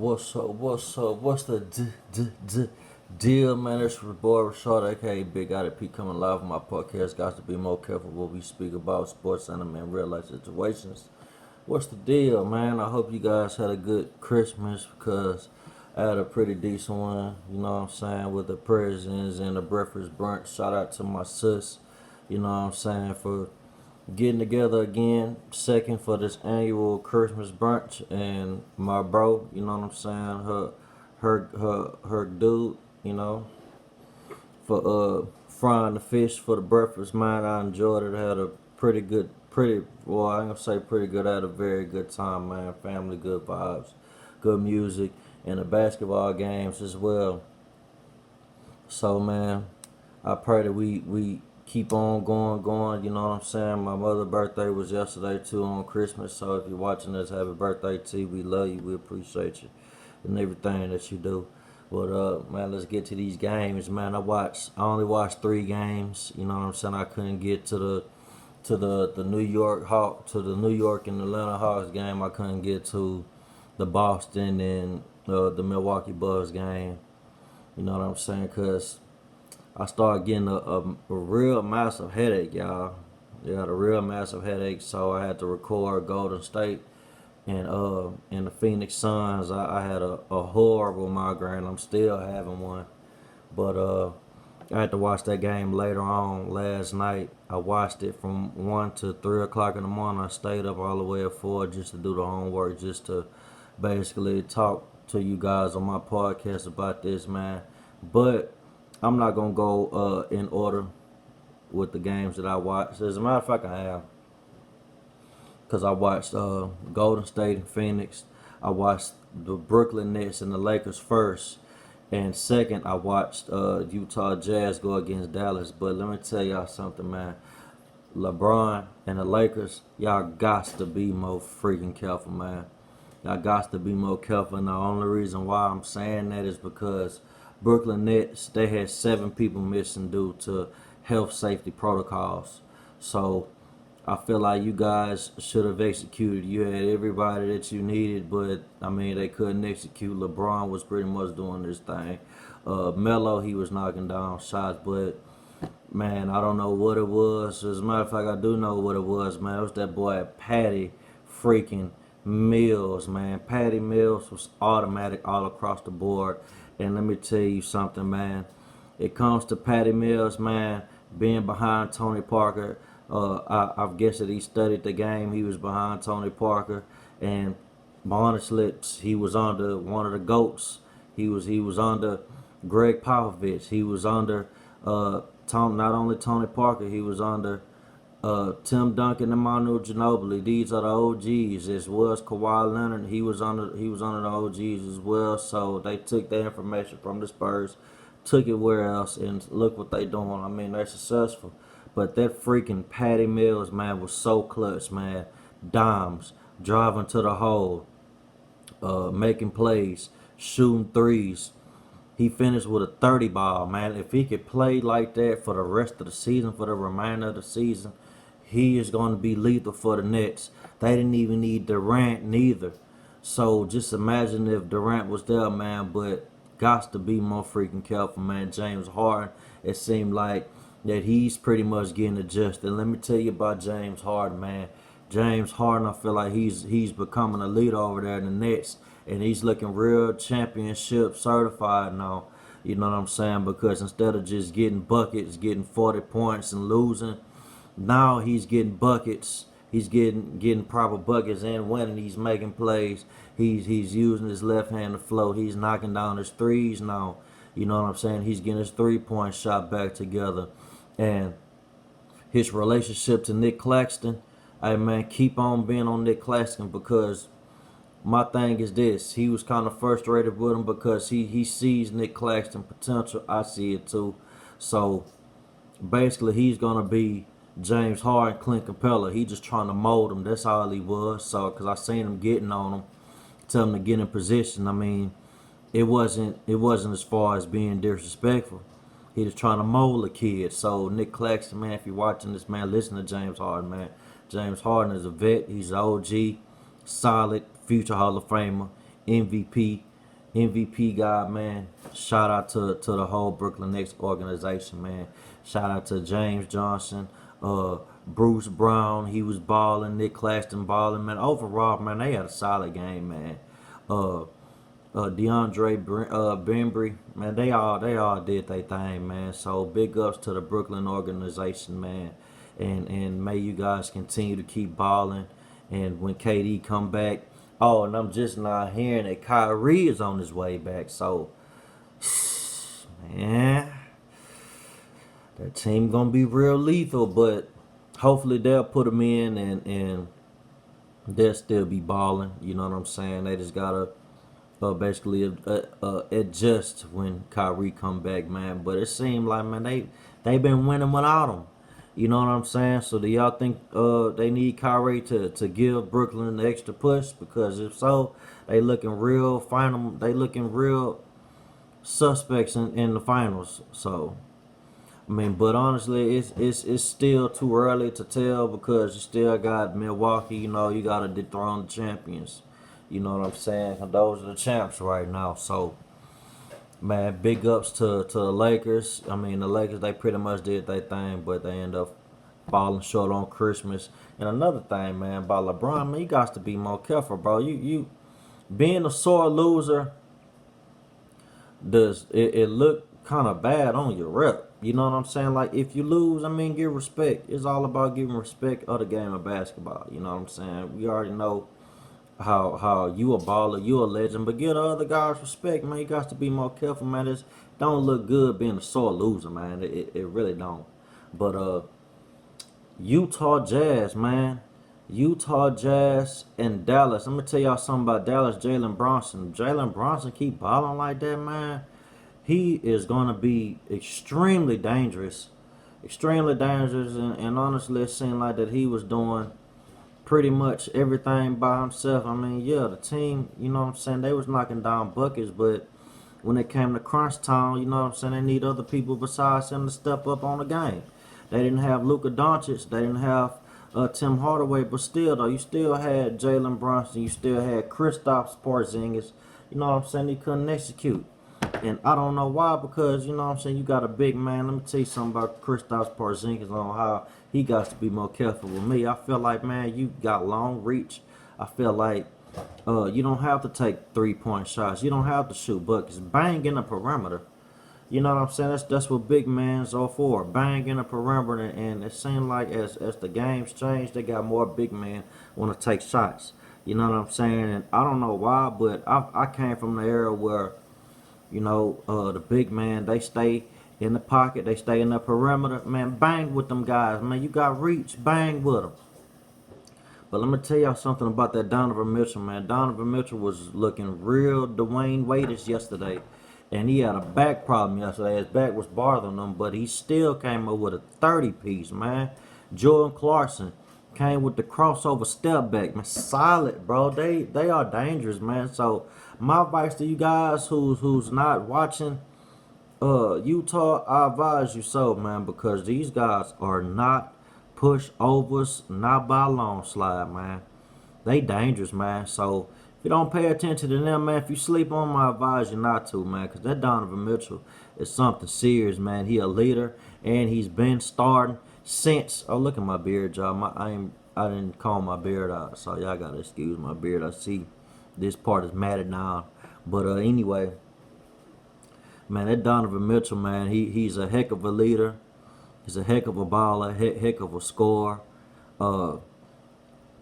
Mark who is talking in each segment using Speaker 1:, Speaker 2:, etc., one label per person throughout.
Speaker 1: What's up? What's up? What's the deal, man? It's your boy Rashad, aka Big IP, coming live on my podcast. Got to be more careful what we speak about sports and real life situations. What's the deal, man? I hope you guys had a good Christmas because I had a pretty decent one. You know what I'm saying, with the presents and the breakfast brunch. Shout out to my sis. You know what I'm saying, for getting together again, second for this annual Christmas brunch, and my bro, you know what I'm saying, her dude, you know, for frying the fish for the breakfast. Man, I enjoyed it. I had a pretty well, I ain't gonna say pretty good. I had a very good time, man. Family, good vibes, good music, and the basketball games as well. So, man, I pray that we keep on going. You know what I'm saying? My mother's birthday was yesterday too, on Christmas. So if you're watching this, happy birthday to you. We love you. We appreciate you and everything that you do. But man, let's get to these games, man. I only watched 3 games. You know what I'm saying? I couldn't get to the New York New York and Atlanta Hawks game. I couldn't get to the Boston and the Milwaukee Bucks game. You know what I'm saying? Cause I started getting a real massive headache, y'all. Yeah, a real massive headache. So I had to record Golden State and the Phoenix Suns. I had a horrible migraine. I'm still having one. But I had to watch that game later on last night. I watched it from 1 to 3 o'clock in the morning. I stayed up all the way at 4 just to do the homework, just to basically talk to you guys on my podcast about this, man. But I'm not gonna go in order with the games that I watched. As a matter of fact, I am, because I watched Golden State and Phoenix. I watched the Brooklyn Nets and the Lakers first, and second, I watched Utah Jazz go against Dallas. But let me tell y'all something, man. LeBron and the Lakers, y'all got to be more freaking careful, man. Y'all got to be more careful. And the only reason why I'm saying that is because Brooklyn Nets, they had 7 people missing due to health safety protocols. So I feel like you guys should have executed. You had everybody that you needed, but I mean they couldn't execute. LeBron was pretty much doing this thing. Melo, he was knocking down shots, but man, I don't know what it was. As a matter of fact, I do know what it was, man. It was that boy Patty freaking Mills, man. Patty Mills was automatic all across the board. And let me tell you something, man. It comes to Patty Mills, man, being behind Tony Parker. I guess that he studied the game. He was behind Tony Parker, and my honest lips, he was under one of the goats. He was under Greg Popovich. He was under not only Tony Parker. He was under Tim Duncan and Manu Ginobili. These are the OGs, as well as Kawhi Leonard. He was under the OGs as well. So they took that information from the Spurs, took it where else, and look what they doing. I mean, they're successful. But that freaking Patty Mills, man, was so clutch, man. Dimes, driving to the hole, making plays, shooting threes. He finished with a 30 ball, man. If he could play like that for the rest of the season, for the remainder of the season, he is going to be lethal for the Nets. They didn't even need Durant neither. So just imagine if Durant was there, man. But got to be more freaking careful, man. James Harden, it seemed like that he's pretty much getting adjusted. Let me tell you about James Harden, man. James Harden, I feel like he's becoming a leader over there in the Nets, and he's looking real championship certified now. You know what I'm saying? Because instead of just getting buckets, getting 40 points and losing, now he's getting buckets. He's getting proper buckets and winning. He's making plays. He's using his left hand to float. He's knocking down his threes now. You know what I'm saying? He's getting his 3-point shot back together. And his relationship to Nick Claxton, hey man, keep on being on Nick Claxton, because my thing is this. He was kind of frustrated with him because he sees Nick Claxton potential. I see it too. So basically he's gonna be James Harden, Clint Capella. He just trying to mold him. That's all he was. So because I seen him getting on him, tell him to get in position. I mean, it wasn't as far as being disrespectful. He was trying to mold the kid. So Nick Claxton, man, if you're watching this, man, listen to James Harden, man. James Harden is a vet. He's an OG, solid, future Hall of Famer, MVP. MVP guy, man. Shout out to the whole Brooklyn Nets organization, man. Shout out to James Johnson, Bruce Brown. He was balling. Nick Claxton balling, man. Overall, man, they had a solid game, man. Uh, Bembry, man, they all did their thing, man. So big ups to the Brooklyn organization, man. And may you guys continue to keep balling. And when KD come back, oh, and I'm just not hearing that Kyrie is on his way back. So, man, that team gonna be real lethal. But hopefully they'll put him in and they'll still be balling. You know what I'm saying? They just gotta basically adjust when Kyrie come back, man. But it seemed like, man, they been winning without him. You know what I'm saying? So do y'all think they need Kyrie to give Brooklyn the extra push? Because if so, they looking real final. They looking real suspects in the finals. So I mean, but honestly, it's still too early to tell because you still got Milwaukee. You know, you got to dethrone the champions. You know what I'm saying? And those are the champs right now. So, man, big ups to the Lakers. I mean, the Lakers, they pretty much did their thing, but they end up falling short on Christmas. And another thing, man, about LeBron, man, you got to be more careful, bro. You being a sore loser, does it look kind of bad on your rep? You know what I'm saying? Like, if you lose, I mean, give respect. It's all about giving respect of the game of basketball. You know what I'm saying? We already know how you a baller, you a legend, but give the other guys respect, man. You got to be more careful, man. It don't look good being a sore loser, man. It really don't. But Utah Jazz, man. Utah Jazz and Dallas. I'm gonna tell y'all something about Dallas. Jalen Brunson. Jalen Brunson keep balling like that, man. He is gonna be extremely dangerous. Extremely dangerous, and honestly, it seemed like that he was doing pretty much everything by himself. I mean, yeah, the team, you know what I'm saying, they was knocking down buckets, but when it came to crunch time, you know what I'm saying, they need other people besides him to step up on the game. They didn't have Luka Doncic, they didn't have Tim Hardaway, but still, though, you still had Jalen Brunson, you still had Kristaps Porzingis, you know what I'm saying, he couldn't execute. And I don't know why, because, you know what I'm saying, you got a big man. Let me tell you something about Kristaps Porzingis on how he got to be more careful with me. I feel like, man, you got long reach. I feel like you don't have to take 3-point shots. You don't have to shoot buckets. Bang in the perimeter. You know what I'm saying? That's what big mans are for. Bang in the perimeter. And it seems like as the game's changed, they got more big men want to take shots. You know what I'm saying? And I don't know why, but I came from the era where, you know, the big man, they stay in the pocket, they stay in the perimeter. Man, bang with them guys, man. You got reach, bang with them. But let me tell y'all something about that Donovan Mitchell, man. Donovan Mitchell was looking real Dwayne Wade-ish yesterday. And he had a back problem yesterday. His back was bothering him, but he still came up with a 30-piece, man. Jordan Clarkson came with the crossover step back, man. Solid, bro. They are dangerous, man. So my advice to you guys who's not watching Utah, I advise you so, man, because these guys are not pushovers, not by a long slide, man. They dangerous, man. So if you don't pay attention to them, man, if you sleep on them, I advise you not to, man, because that Donovan Mitchell is something serious, man. He a leader, and he's been starting since. Oh, look at my beard, y'all. I didn't comb my beard out, so y'all gotta excuse my beard. I see this part is matted now, but anyway, man, that Donovan Mitchell, man, he's a heck of a leader. He's a heck of a baller, heck of a scorer.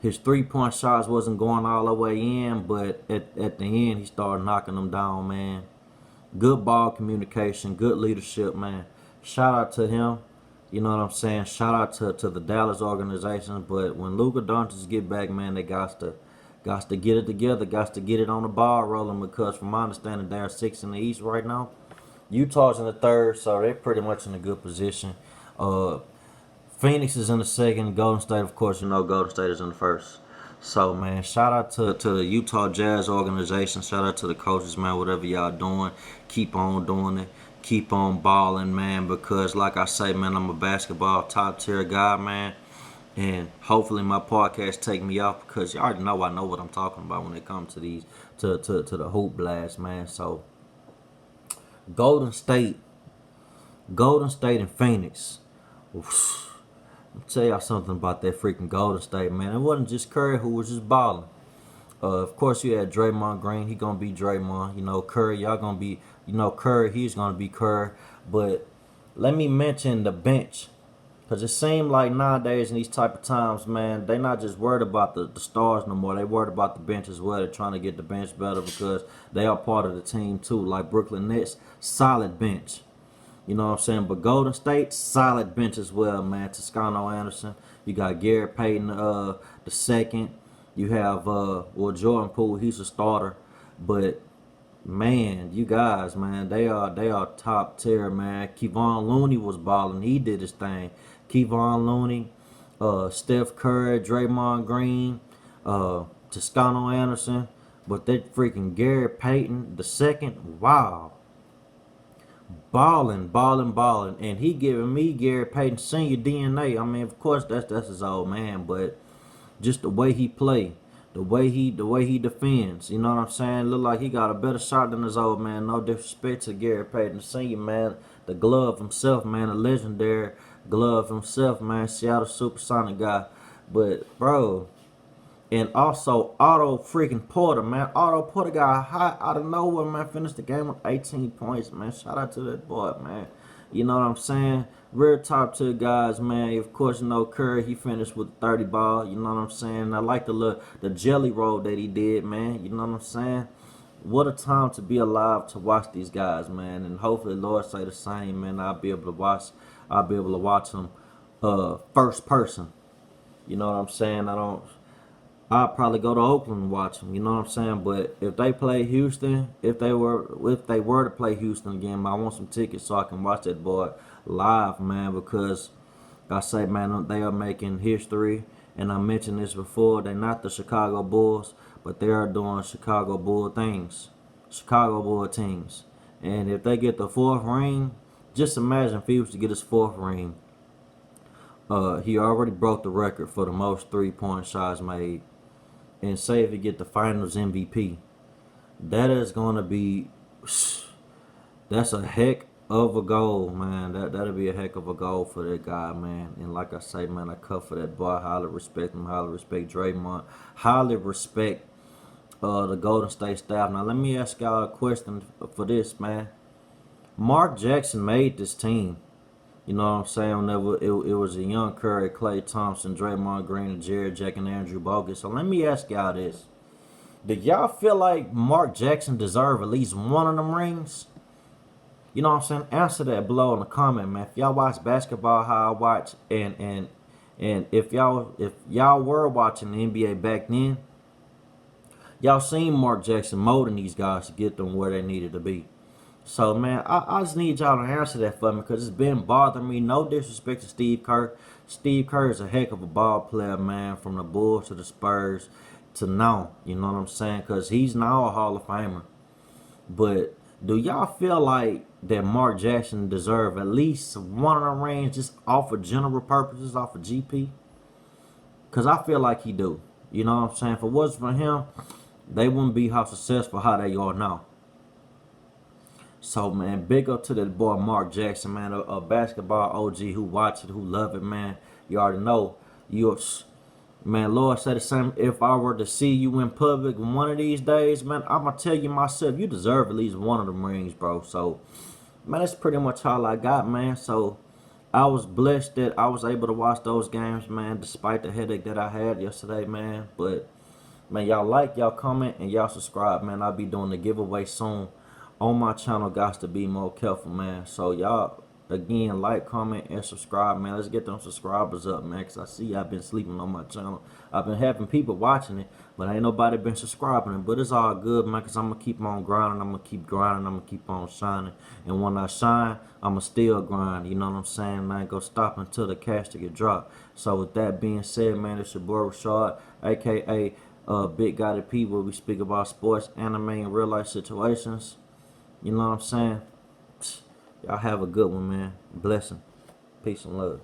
Speaker 1: His 3-point shots wasn't going all the way in, but at the end, he started knocking them down, man. Good ball communication, good leadership, man. Shout out to him. You know what I'm saying? Shout out to the Dallas organization. But when Luka Doncic get back, man, they got to get it together. Got to get it on the ball rolling, because from my understanding, they're 6 in the East right now. Utah's in the third, so they're pretty much in a good position. Phoenix is in the second. Golden State, of course, you know, Golden State is in the first. So, man, shout out to the Utah Jazz organization. Shout out to the coaches, man. Whatever y'all doing, keep on doing it. Keep on balling, man, because like I say, man, I'm a basketball top tier guy, man. And hopefully my podcast take me off, because you already know I know what I'm talking about when it comes to these to the hoop blast, man. So Golden State, and Phoenix. Oof. I'll tell y'all something about that freaking Golden State, man. It wasn't just Curry who was just balling. Of course, you had Draymond Green. He gonna be Draymond. You know, Curry, y'all gonna be, Curry, he's gonna be Curry. But let me mention the bench. Because it seems like nowadays in these type of times, man, they not just worried about the stars no more. They worried about the bench as well. They're trying to get the bench better because they are part of the team too. Like Brooklyn Nets, solid bench. You know what I'm saying? But Golden State, solid bench as well, man. Toscano Anderson. You got Gary Payton the second. You have Jordan Poole, he's a starter. But man, you guys, man, they are top tier, man. Kevon Looney was balling. He did his thing. Kevon Looney, Steph Curry, Draymond Green, Toscano Anderson. But that freaking Gary Payton the second, wow. Balling. And he giving me Gary Payton Sr. DNA. I mean, of course, that's his old man, but just the way he play, the way he defends, you know what I'm saying? Look like he got a better shot than his old man. No disrespect to Gary Payton Sr., man. The glove himself, man, the legendary glove himself, man. Seattle Supersonic guy. But bro, and also Otto freaking Porter, man. Otto Porter got hot out of nowhere, man. Finished the game with 18 points, man. Shout out to that boy, man. You know what I'm saying? Real top tier guys, man. Of course, Curry, he finished with 30 ball. You know what I'm saying? I like the jelly roll that he did, man. You know what I'm saying? What a time to be alive to watch these guys, man. And hopefully, Lord say the same, man. I'll be able to watch them first person. You know what I'm saying? I'll probably go to Oakland and watch them. You know what I'm saying? But if they play Houston, if they were to play Houston again, I want some tickets so I can watch that boy live, man. Because I say, man, they are making history. And I mentioned this before. They're not the Chicago Bulls, but they are doing Chicago Bull things, Chicago Bull teams. And if they get the fourth ring, just imagine if he was to get his fourth ring. He already broke the record for the most 3-point shots made. And say if he get the Finals MVP, that is gonna be, that's a heck of a goal, man. That'll be a heck of a goal for that guy, man. And like I say, man, I cut for that boy. Highly respect him. Highly respect Draymond. Highly respect the Golden State staff. Now let me ask y'all a question for this, man. Mark Jackson made this team. You know what I'm saying? Whenever it was a young Curry, Klay Thompson, Draymond Green, and Jared Jack, and Andrew Bogut. So let me ask y'all this. Do y'all feel like Mark Jackson deserve at least one of them rings? You know what I'm saying? Answer that below in the comment, man. If y'all watch basketball how I watch, and if y'all were watching the NBA back then, y'all seen Mark Jackson molding these guys to get them where they needed to be. So, man, I just need y'all to answer that for me because it's been bothering me. No disrespect to Steve Kerr. Steve Kerr is a heck of a ball player, man, from the Bulls to the Spurs to now. You know what I'm saying? Because he's now a Hall of Famer. But do y'all feel like that Mark Jackson deserve at least one of the rings just off of general purposes, off of GP? Because I feel like he do. You know what I'm saying? If it wasn't for him, they wouldn't be how successful how they are now. So, man, big up to that boy Mark Jackson, man, a basketball OG who watch it, who love it, man. You already know. Man, Lord said the same. If I were to see you in public one of these days, man, I'm going to tell you myself, you deserve at least one of them rings, bro. So, man, that's pretty much all I got, man. So, I was blessed that I was able to watch those games, man, despite the headache that I had yesterday, man. But, man, y'all like, y'all comment, and y'all subscribe, man. I'll be doing the giveaway soon. On my channel, got to be more careful, man. So y'all, again, like, comment, and subscribe, man. Let's get them subscribers up, man, because I see I've been sleeping on my channel. I've been having people watching it, but ain't nobody been subscribing. But it's all good, man, because I'm going to keep on grinding. I'm going to keep grinding. I'm going to keep on shining. And when I shine, I'm going to still grind. You know what I'm saying? I ain't going to stop until the cash to get dropped. So with that being said, man, it's your boy Rashad, a.k.a. Big Guy P, where we speak about sports, anime, and real-life situations. You know what I'm saying? Y'all have a good one, man. Blessing. Peace and love.